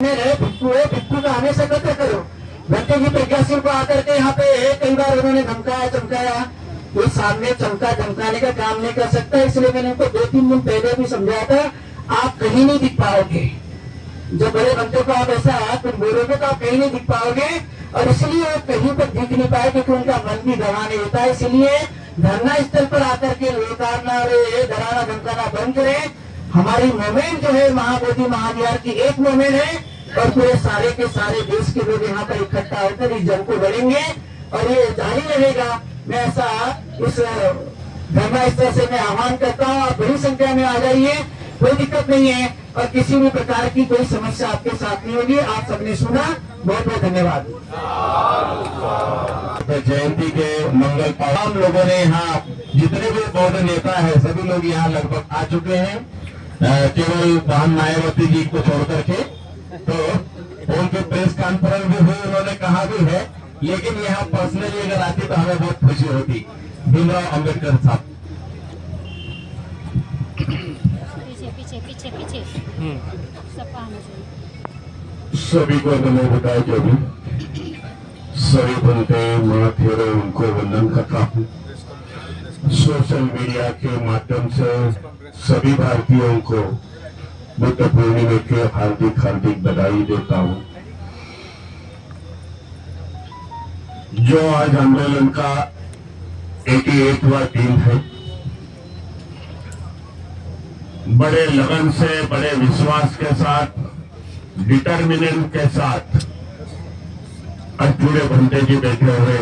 भिक्खू का हमेशा कत्ल करो। भंते जी प्रज्ञा सिंह को आकर के यहाँ पे कई बार उन्होंने धमकाया चमकाया, वो सामने धमकाने का काम नहीं कर सकता। इसलिए मैंने उनको 2-3 दिन पहले भी समझाया था, आप कहीं नहीं दिख पाओगे। जब बड़े बंदे को आप ऐसा कुछ बोलोगे तो आप कहीं नहीं दिख पाओगे, और इसलिए वो कहीं पर दिख नहीं पाए क्योंकि उनका मन भी दबा नहीं होता है। इसलिए धरना स्थल पर आकर के लोटारना और डराना धमकाना बंद करें। हमारी मूवमेंट जो है महाबोधि महाविहार की एक मूवमेंट है, और पूरे सारे के सारे देश के लोग यहाँ पर इकट्ठा होकर इस जंग को लड़ेंगे और ये जारी रहेगा। मैं ऐसा इस धरना स्थल से मैं आह्वान करता हूँ, आप बड़ी संख्या में आ जाइए, कोई दिक्कत नहीं है, और किसी भी प्रकार की कोई समस्या आपके साथ नहीं होगी। आप सबने सुना, बहुत बहुत धन्यवाद। जयंती के मंगल तमाम लोगों ने यहाँ, जितने भी बौद्ध नेता है सभी लोग यहाँ लगभग आ चुके हैं, केवल बहन मायावती जी को छोड़ करके। तो उनके प्रेस कॉन्फ्रेंस भी हुई, उन्होंने कहा भी है, लेकिन यहाँ पर्सनली अगर आती तो हमें बहुत खुशी होती। भीमराव अम्बेडकर साहब पीछे सभी को नमो बताए। जो भी सभी बनते माथे उनको वंदन करता हूँ। सोशल मीडिया के माध्यम से सभी भारतीयों को बुद्ध पूर्णिमा के हार्दिक बधाई देता हूँ। जो आज आंदोलन का 81वां दिन है, बड़े लगन से, बड़े विश्वास के साथ, डिटर्मिनेंट के साथ अछूड़े भंते जी बैठे हुए,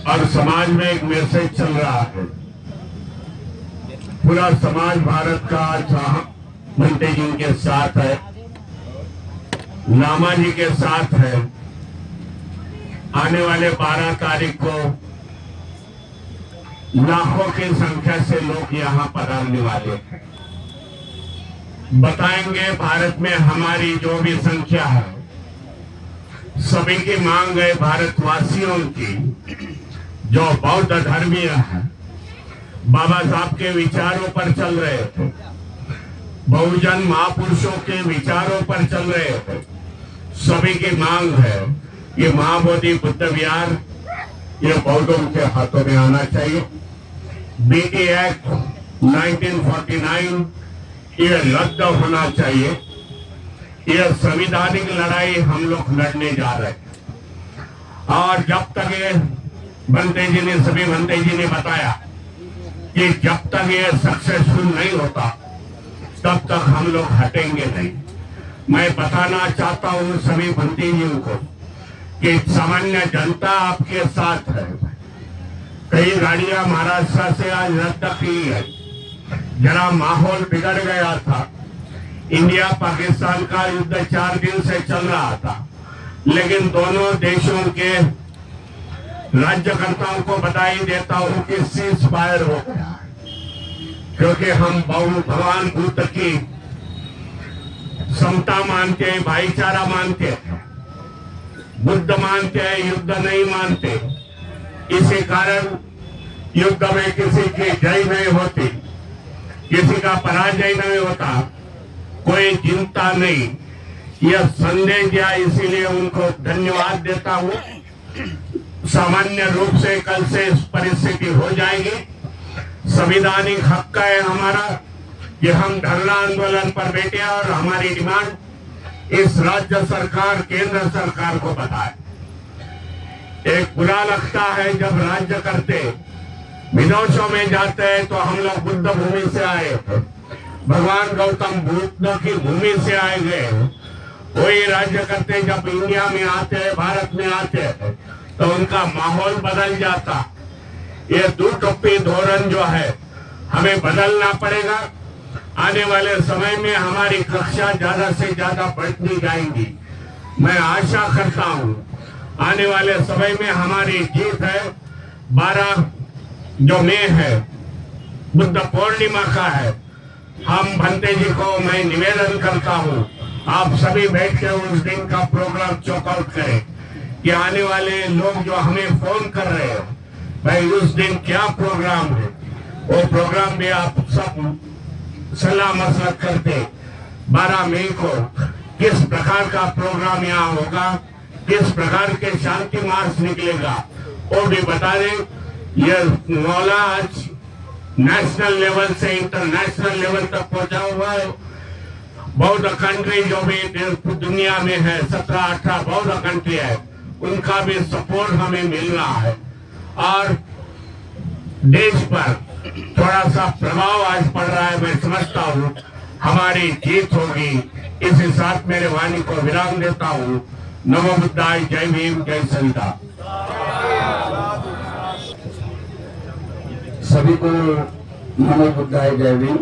और समाज में एक मैसेज चल रहा है। पूरा समाज भारत का भंते जी के साथ है, लामा जी के साथ है। आने वाले 12 तारीख को लाखों की संख्या से लोग यहाँ पधारने वाले हैं। बताएंगे भारत में हमारी जो भी संख्या है, सभी की मांग है भारतवासियों की, जो बौद्ध धर्मीय है, बाबा साहब के विचारों पर चल रहे थे, बहुजन महापुरुषों के विचारों पर चल रहे थे। सभी की मांग है ये महाबोधि बुद्ध विहार ये बौद्धों के हाथों में आना चाहिए। बीटी एक्ट 1949 ये रद्द होना चाहिए। ये संवैधानिक लड़ाई हम लोग लड़ने जा रहे हैं। और जब तक ये भंते जी ने, सभी भंते जी ने बताया कि जब तक ये सक्सेसफुल नहीं होता तब तक हम लोग हटेंगे नहीं। मैं बताना चाहता हूं सभी भंते जी को कि सामान्य जनता आपके साथ है। कई गाड़ियां महाराष्ट्र से आज रद्द की है। जरा माहौल बिगड़ गया था। इंडिया पाकिस्तान का युद्ध 4 दिन से चल रहा था, लेकिन दोनों देशों के राज्यकर्ताओं को बधाई देता हूं कि सीज फायर हो गया, क्योंकि हम भगवान बुद्ध की समता मानते हैं, भाईचारा मानते हैं, बुद्ध मानते हैं, युद्ध नहीं मानते। इसी कारण युद्ध में किसी की जय नहीं होती, किसी का पराजय नहीं होता, कोई चिंता नहीं। यह संदेश दिया, इसीलिए उनको धन्यवाद देता हूं। सामान्य रूप से कल से इस परिस्थिति हो जाएगी। संवैधानिक हक है हमारा कि हम धरना आंदोलन पर बैठे और हमारी डिमांड इस राज्य सरकार, केंद्र सरकार को बताए। एक बुरा लगता है जब राज्य करते विदेशों में जाते हैं तो हम लोग बुद्ध भूमि से आए, भगवान गौतम बुद्ध की भूमि से आए गए। वही राज्य करते जब इंडिया में आते हैं, भारत में आते हैं, तो उनका माहौल बदल जाता। ये दो-टप्पी धोरण जो है हमें बदलना पड़ेगा। आने वाले समय में हमारी कक्षा ज्यादा से ज्यादा बढ़ती जाएंगी। मैं आशा करता हूं आने वाले समय में हमारी जीत है। 12 जो मई है, बुद्ध पूर्णिमा का है। हम भंते जी को मैं निवेदन करता हूं, आप सभी बैठ के उस दिन का प्रोग्राम चौकआउट करें कि आने वाले लोग जो हमें फोन कर रहे हो, भाई उस दिन क्या प्रोग्राम है, वो प्रोग्राम में आप सब सलाह मशवरा करते 12 मई को किस प्रकार का प्रोग्राम यहाँ होगा, किस प्रकार के शांति मार्च निकलेगा वो भी बता दें। यह मौला आज नेशनल लेवल से इंटरनेशनल लेवल तक पहुंचा हुआ है। बौद्ध कंट्री जो भी दुनिया में है, 17-18 बौद्ध कंट्री है, उनका भी सपोर्ट हमें मिल रहा है और देश पर थोड़ा सा प्रभाव आज पड़ रहा है। मैं समझता हूँ हमारी जीत होगी। इसी साथ मेरे वाणी को विराम देता हूँ। नमो बुद्धाय, जय भीम, जय संविधान। सभी को नमो बुद्धाय, जय भीम।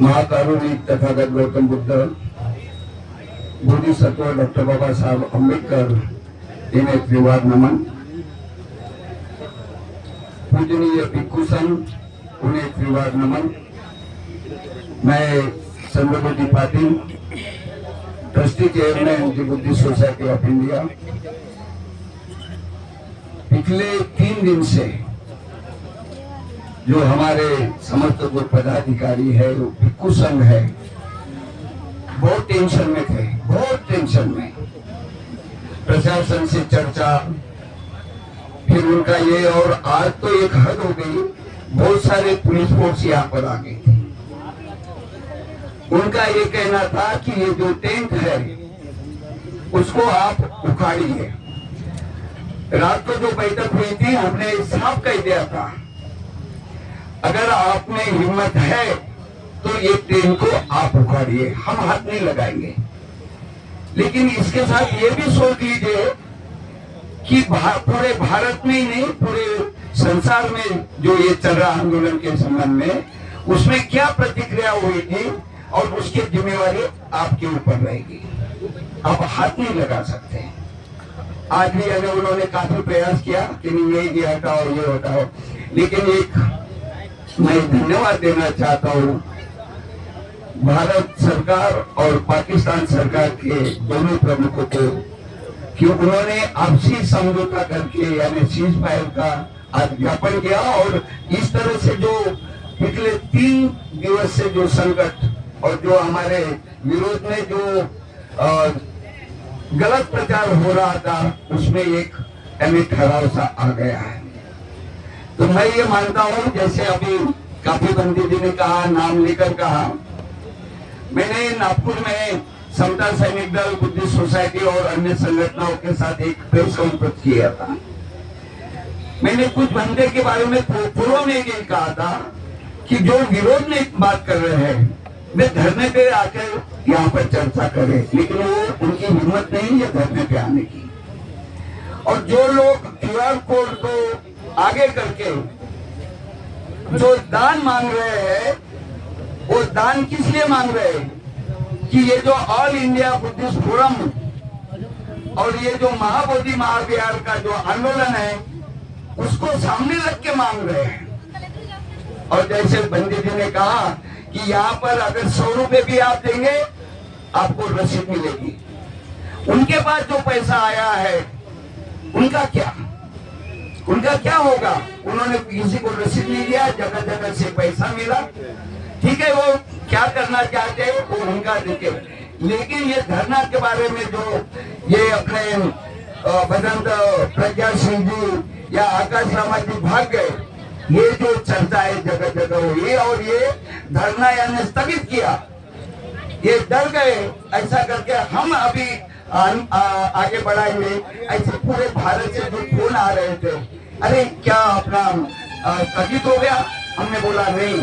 महाकारुणिक तथागत गौतम बुद्ध, बोधिसत्व डॉक्टर बाबा साहब अम्बेडकर इन्हें त्रिवार नमन। पूजनीय भिक्षु संघ उन्हें त्रिवार नमन। मैं Chandramati Patil, trustee chairman the Buddhist society of India, पिछले 3 दिन से जो हमारे समस्त जो पदाधिकारी है, वो भिक्षु संघ है, बहुत टेंशन में थे, बहुत टेंशन में। प्रशासन से चर्चा, फिर उनका ये, और आज तो एक हद हो गई, बहुत सारे पुलिस फोर्स यहाँ पर आ गई थी। उनका ये कहना था कि ये जो टेंट है उसको आप उखाड़िए। रात को जो बैठक हुई थी, हमने साफ कह दिया था, अगर आप में हिम्मत है तो ये टेंट को आप उखाड़िए, हम हाथ नहीं लगाएंगे। लेकिन इसके साथ ये भी सोच लीजिए कि पूरे भारत में ही नहीं, पूरे संसार में जो ये चल रहा आंदोलन के संबंध में, उसमें क्या प्रतिक्रिया हुई थी और उसकी जिम्मेवारी आपके ऊपर रहेगी। आप हाथ नहीं लगा सकते। आज भी अगर उन्होंने काफी प्रयास किया कि नहीं ये हटाओ, ये हटाओ, लेकिन एक मैं धन्यवाद देना चाहता हूँ भारत सरकार और पाकिस्तान सरकार के दोनों प्रमुखों को कि उन्होंने आपसी समझौता करके यानी सीज फायर का आज ज्ञापन किया। और इस तरह से जो पिछले 3 दिवस से जो संकट और जो हमारे विरोध में जो गलत प्रचार हो रहा था, उसमें एक यानी ठहराव सा आ गया है। तो मैं ये मानता हूँ, जैसे अभी काफी बंदी जी ने कहा, नाम लेकर कहा, मैंने नागपुर में समता सैनिक दल, बुद्धिस्ट सोसाइटी और अन्य संगठनों के साथ एक प्रेस कॉन्फ्रेंस किया था। मैंने कुछ बंदे के बारे में पूर्व में ये कहा था कि जो विरोध में बात कर रहे हैं वे धरने पे आकर यहाँ पर चर्चा करें, लेकिन वो उनकी हिम्मत नहीं है धरने पे आने की। और जो लोग QR कोड को आगे करके जो दान मांग रहे हैं, वो दान किस लिए मांग रहे हैं कि ये जो ऑल इंडिया बुद्धिस्ट फोरम और ये जो महाबोधि महाविहार का जो आंदोलन है, उसको सामने रख के मांग रहे हैं। और जैसे बंदी जी ने कहा कि यहाँ पर अगर 100 रुपए भी आप देंगे आपको रसीद मिलेगी। उनके पास जो पैसा आया है उनका क्या होगा? उन्होंने किसी को रसीद नहीं दिया, जगह जगह से पैसा मिला, ठीक है, वो क्या करना चाहते हैं वो उनका देखे। लेकिन ये धरना के बारे में जो ये अपने बदंत प्रज्ञा सिंह जी या आकाश रामा जी भाग गए, ये जो चर्चा है जगह जगह हुई और ये धरना यानी स्थगित किया, ये डर गए। ऐसा करके हम अभी आगे बढ़ाएंगे। ऐसे पूरे भारत से जो फोन आ रहे थे, अरे क्या अपना स्थगित हो गया? हमने बोला नहीं।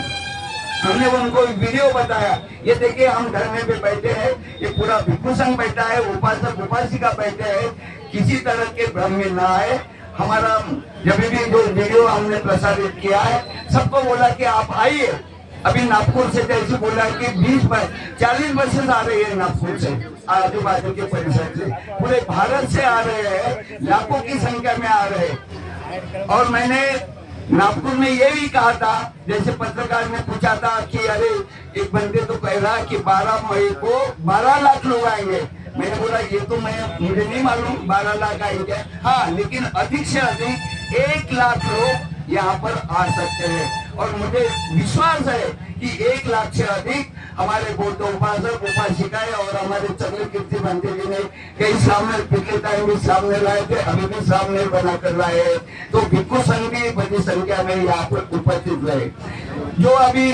हमने उनको वीडियो बताया, ये देखिए हम धरने पे बैठे हैं, ये पूरा भिक्षु संघ बैठा है, उपासक उपासिका बैठे हैं, किसी तरह के भ्रम में ना आए। हमारा जब भी जो वीडियो हमने प्रसारित किया है, सबको बोला कि आप आइए। अभी नागपुर से जैसे बोला कि 40 बसेस आ रही है नागपुर से, आजू बाजू के परिसर से, पूरे भारत से आ रहे हैं, लाखों की संख्या में आ रहे हैं। और मैंने नागपुर में ये भी कहा था, जैसे पत्रकार ने पूछा था कि अरे एक बंदे तो कह रहा कि 12 मई को 12 लाख लोग आएंगे। मैंने बोला ये तो मुझे नहीं मालूम 12 लाख आएंगे, हाँ, लेकिन अधिक से अधिक 1 लाख लोग यहाँ पर आ सकते हैं। और मुझे विश्वास है कि 1 लाख से अधिक हमारे बौद्ध उपासक उपासिकाएं और हमारे चंद्रकीर्ति बनते जी ने कई सामने पिछले टाइम भी सामने लाए थे, अभी भी सामने बना कर लाए हैं। तो भिक्खु संघ भी बड़ी संख्या में यहाँ पर उपस्थित रहे। जो अभी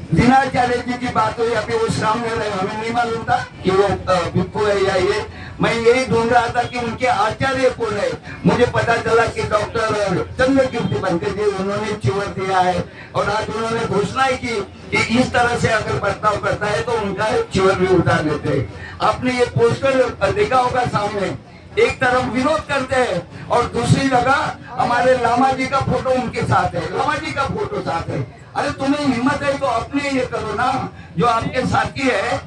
दीनाचार्य जी की बात हुई, अभी वो सामने रहे, हमें नहीं मालूम था कि वो भिक्खु है या ये। मैं यही ढूंढ रहा था कि उनके आचार्य कौन है। मुझे पता चला कि डॉक्टर चंद्रकीर्ति बनते जी उन्होंने चिवर दिया है और आज उन्होंने घोषणा की कि इस तरह से अगर बर्ताव करता है तो उनका चिवर भी उतार देते हैं। आपने ये पोस्टर देखा होगा सामने, एक तरफ विरोध करते हैं और दूसरी जगह हमारे लामा जी का फोटो उनके साथ है, लामा जी का फोटो साथ है। अरे तुम्हें हिम्मत है तो अपने ये करो ना, जो आपके साथी है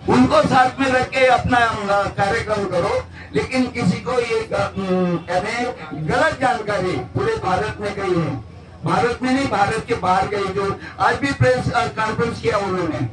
उनको साथ में रख के अपना कार्यक्रम करो। लेकिन किसी को ये गलत जानकारी पूरे भारत में गई है, भारत में नहीं भारत के बाहर गई, जो आज भी प्रेस कॉन्फ्रेंस किया उन्होंने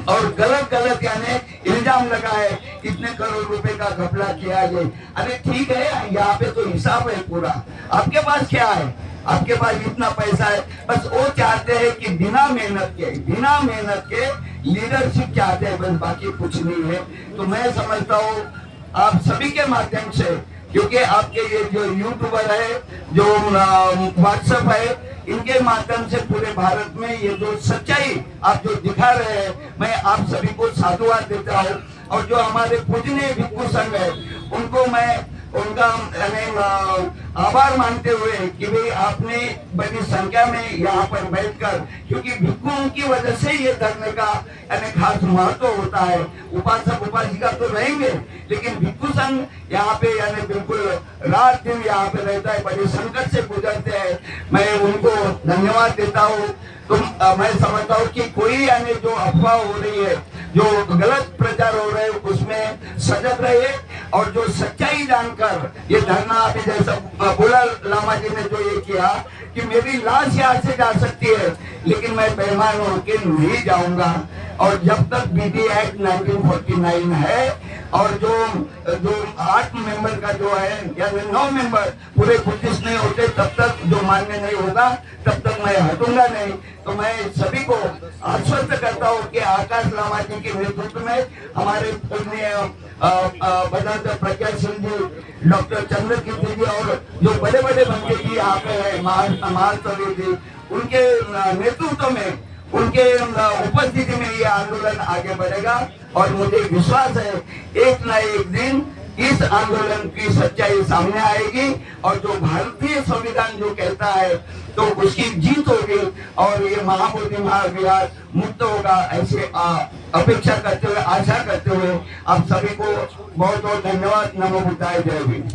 और गलत यानी इल्जाम लगा है कितने करोड़ रुपए का घपला किया है। अरे ठीक है, यहाँ पे तो हिसाब है पूरा। आपके पास क्या है? आपके पास इतना पैसा है, बस वो चाहते हैं कि बिना मेहनत के लीडरशिप चाहते हैं, बस बाकी कुछ नहीं है। तो मैं समझता हूँ आप सभी के माध्यम से, क्योंकि आपके ये जो यूट्यूबर है, जो व्हाट्सएप है, इनके माध्यम से पूरे भारत में ये जो सच्चाई आप जो दिखा रहे हैं, मैं आप सभी को साधुवाद देता हूँ। और जो हमारे पूजनीय भिक्खु संघ है, उनको मैं उनका आभार मानते हुए कि भाई आपने बड़ी संख्या में यहाँ पर बैठकर, क्योंकि भिक्खुओं की वजह से ये धर्म का खास महत्व होता है। उपासक उपासिका तो रहेंगे, लेकिन भिक्खु संघ यहाँ पे बिल्कुल रात दिन यहाँ पे रहता है, बड़े संकट से गुजरते हैं। मैं उनको धन्यवाद देता हूँ। तो मैं समझता हूँ कि कोई जो अफवाह हो रही है, जो गलत प्रचार हो रहे हैं, उसमें सजग रहे और जो सच्चाई जानकर ये धरना अभी जैसा बोला लामा जी ने जो ये किया कि मेरी लाश यहाँ से जा सकती है, लेकिन मैं बेईमान होकर नहीं जाऊंगा। और जब तक बीडी एक्ट 1949 है और जो 8 मेंबर का जो है या 9 मेंबर पूरे बुद्धिस्ट नहीं होते, तब तक जो मान्य नहीं होगा तब तक मैं हटूंगा नहीं। तो मैं सभी को आश्वस्त करता हूँ कि आकाश लामा जी के नेतृत्व में हमारे भद्रांत प्रज्ञासिंह जी, डॉक्टर चंद्रकीर्ति जी और जो बड़े बंदे जी यहाँ पे है, महासवी जी, उनके नेतृत्व में, उनके उपस्थिति में ये आंदोलन आगे बढ़ेगा। और मुझे विश्वास है एक न एक दिन इस आंदोलन की सच्चाई सामने आएगी और जो भारतीय संविधान जो कहता है तो उसकी जीत होगी और ये महाबोधि महाविहार मुक्त होगा, ऐसे अपेक्षा करते हुए, आशा करते हुए आप सभी को बहुत बहुत धन्यवाद। नमो बुद्धाय, जय भीम।